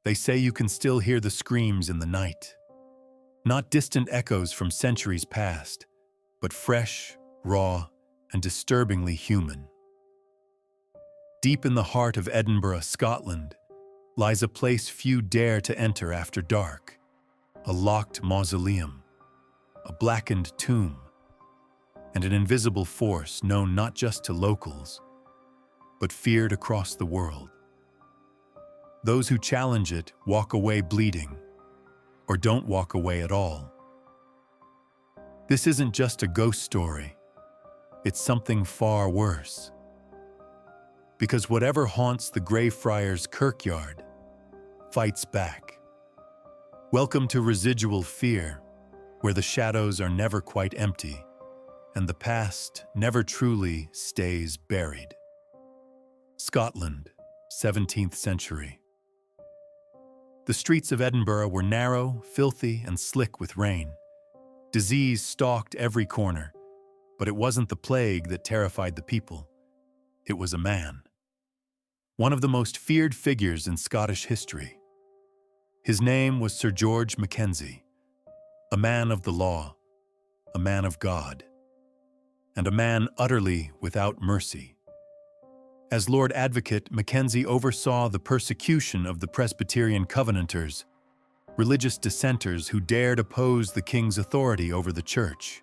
They say you can still hear the screams in the night. Not distant echoes from centuries past, but fresh, raw, and disturbingly human. Deep in the heart of Edinburgh, Scotland, lies a place few dare to enter after dark. A locked mausoleum, a blackened tomb, and an invisible force known not just to locals, but feared across the world. Those who challenge it walk away bleeding, or don't walk away at all. This isn't just a ghost story, it's something far worse. Because whatever haunts the Greyfriars Kirkyard fights back. Welcome to Residual Fear, where the shadows are never quite empty, and the past never truly stays buried. Scotland, 17th century. The streets of Edinburgh were narrow, filthy, and slick with rain. Disease stalked every corner, but it wasn't the plague that terrified the people. It was a man. One of the most feared figures in Scottish history. His name was Sir George Mackenzie, a man of the law, a man of God, and a man utterly without mercy. As Lord Advocate, Mackenzie oversaw the persecution of the Presbyterian Covenanters, religious dissenters who dared oppose the king's authority over the church.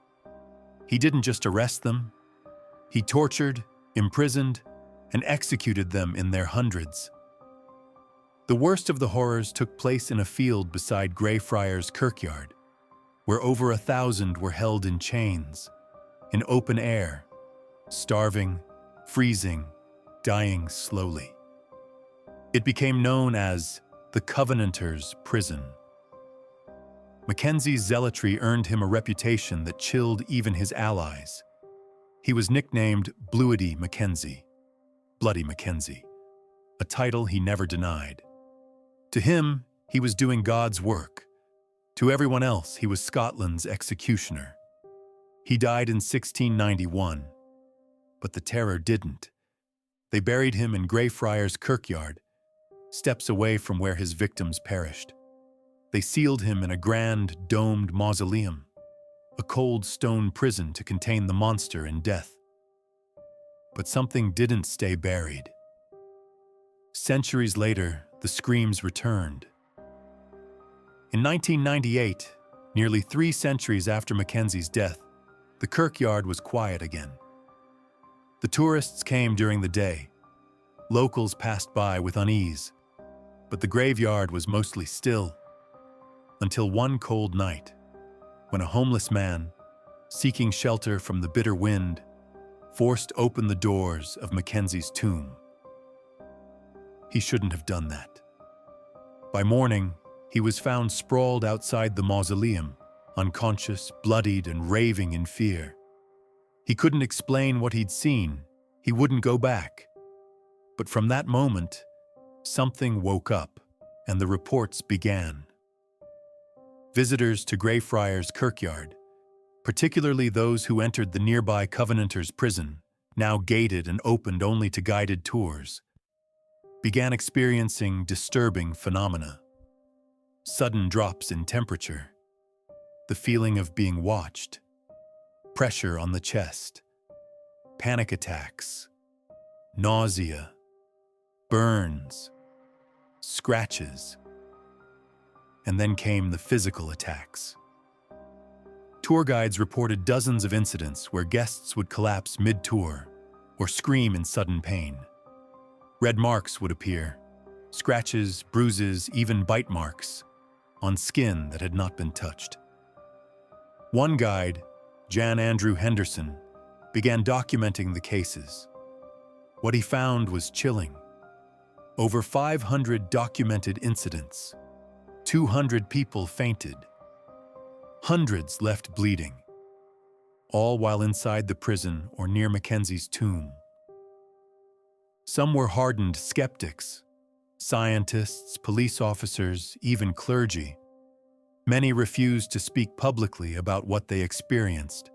He didn't just arrest them, he tortured, imprisoned, and executed them in their hundreds. The worst of the horrors took place in a field beside Greyfriars Kirkyard, where over 1,000 were held in chains, in open air, starving, freezing, dying slowly. It became known as the Covenanters' Prison. Mackenzie's zealotry earned him a reputation that chilled even his allies. He was nicknamed Bluidy Mackenzie, Bloody Mackenzie, a title he never denied. To him, he was doing God's work. To everyone else, he was Scotland's executioner. He died in 1691, but the terror didn't. They buried him in Greyfriars Kirkyard, steps away from where his victims perished. They sealed him in a grand, domed mausoleum, a cold stone prison to contain the monster in death. But something didn't stay buried. Centuries later, the screams returned. In 1998, nearly 3 centuries after Mackenzie's death, the Kirkyard was quiet again. The tourists came during the day. Locals passed by with unease, but the graveyard was mostly still. Until one cold night, when a homeless man, seeking shelter from the bitter wind, forced open the doors of Mackenzie's tomb. He shouldn't have done that. By morning, he was found sprawled outside the mausoleum, unconscious, bloodied, and raving in fear. He couldn't explain what he'd seen. He wouldn't go back. But from that moment, something woke up, and the reports began. Visitors to Greyfriars Kirkyard, particularly those who entered the nearby Covenanters' prison, now gated and opened only to guided tours, began experiencing disturbing phenomena. Sudden drops in temperature, the feeling of being watched, pressure on the chest, panic attacks, nausea, burns, scratches, and then came the physical attacks. Tour guides reported dozens of incidents where guests would collapse mid-tour or scream in sudden pain. Red marks would appear, scratches, bruises, even bite marks, on skin that had not been touched. One guide, Jan Andrew Henderson, began documenting the cases. What he found was chilling. Over 500 documented incidents. 200 people fainted. Hundreds left bleeding. All while inside the prison or near Mackenzie's tomb. Some were hardened skeptics. Scientists, police officers, even clergy. Many refused to speak publicly about what they experienced.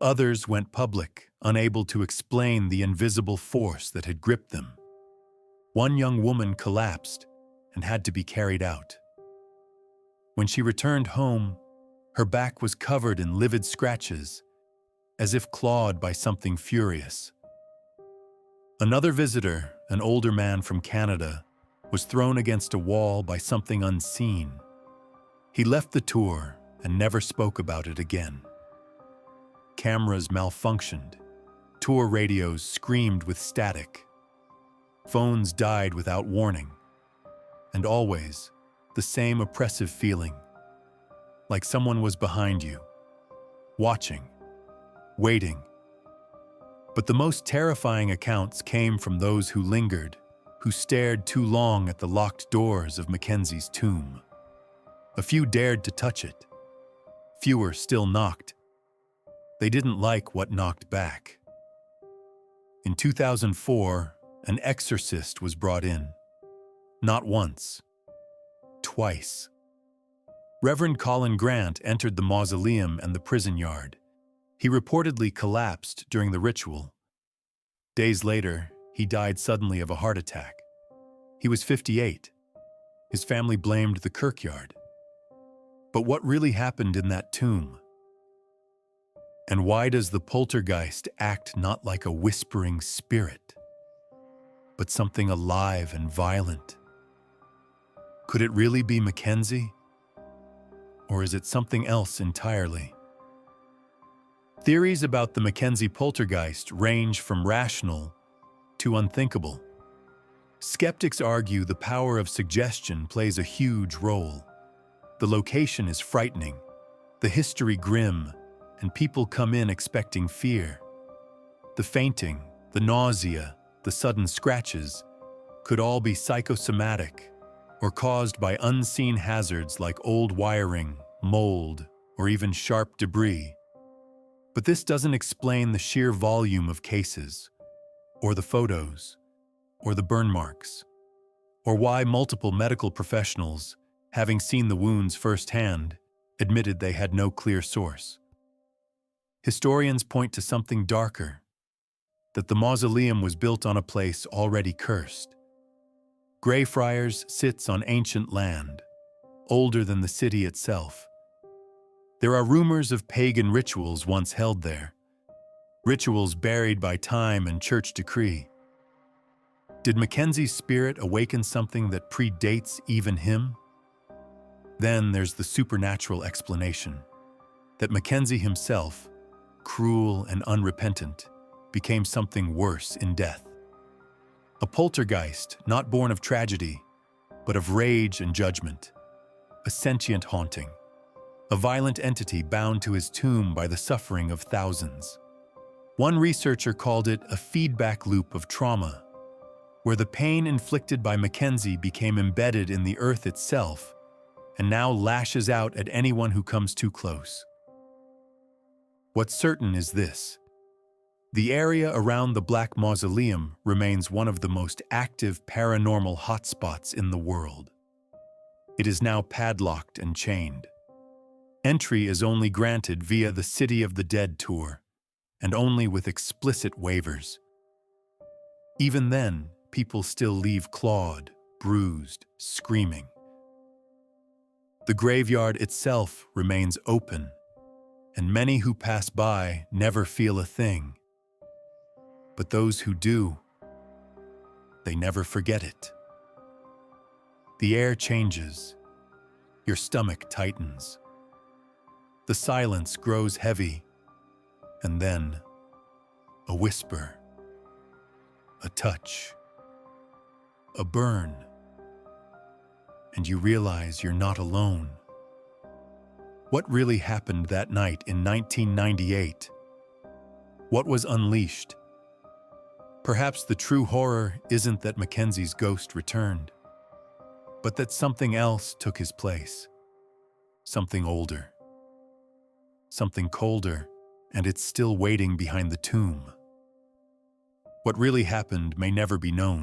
Others went public, unable to explain the invisible force that had gripped them. One young woman collapsed, and had to be carried out. When she returned home, her back was covered in livid scratches, as if clawed by something furious. Another visitor, an older man from Canada, was thrown against a wall by something unseen. He left the tour and never spoke about it again. Cameras malfunctioned. Tour radios screamed with static. Phones died without warning. And always, the same oppressive feeling. Like someone was behind you, watching, waiting. But the most terrifying accounts came from those who lingered, who stared too long at the locked doors of Mackenzie's tomb. A few dared to touch it. Fewer still knocked. They didn't like what knocked back. In 2004, an exorcist was brought in. Not once, twice. Reverend Colin Grant entered the mausoleum and the prison yard. He reportedly collapsed during the ritual. Days later, he died suddenly of a heart attack. He was 58. His family blamed the Kirkyard. But what really happened in that tomb? And why does the poltergeist act not like a whispering spirit, but something alive and violent? Could it really be Mackenzie? Or is it something else entirely? Theories about the Mackenzie poltergeist range from rational to unthinkable. Skeptics argue the power of suggestion plays a huge role. The location is frightening, the history grim, and people come in expecting fear. The fainting, the nausea, the sudden scratches could all be psychosomatic or caused by unseen hazards like old wiring, mold, or even sharp debris. But this doesn't explain the sheer volume of cases, or the photos, or the burn marks, or why multiple medical professionals, having seen the wounds firsthand, admitted they had no clear source. Historians point to something darker, that the mausoleum was built on a place already cursed. Greyfriars sits on ancient land, older than the city itself. There are rumors of pagan rituals once held there, rituals buried by time and church decree. Did Mackenzie's spirit awaken something that predates even him? Then there's the supernatural explanation, that Mackenzie himself, cruel and unrepentant, became something worse in death. A poltergeist not born of tragedy, but of rage and judgment. A sentient haunting. A violent entity bound to his tomb by the suffering of thousands. One researcher called it a feedback loop of trauma, where the pain inflicted by Mackenzie became embedded in the earth itself and now lashes out at anyone who comes too close. What's certain is this: the area around the Black Mausoleum remains one of the most active paranormal hotspots in the world. It is now padlocked and chained. Entry is only granted via the City of the Dead tour, and only with explicit waivers. Even then, people still leave clawed, bruised, screaming. The graveyard itself remains open, and many who pass by never feel a thing. But those who do, they never forget it. The air changes. Your stomach tightens. The silence grows heavy, and then a whisper, a touch, a burn, and you realize you're not alone. What really happened that night in 1998? What was unleashed? Perhaps the true horror isn't that Mackenzie's ghost returned, but that something else took his place. Something older. Something colder, and it's still waiting behind the tomb. What really happened may never be known.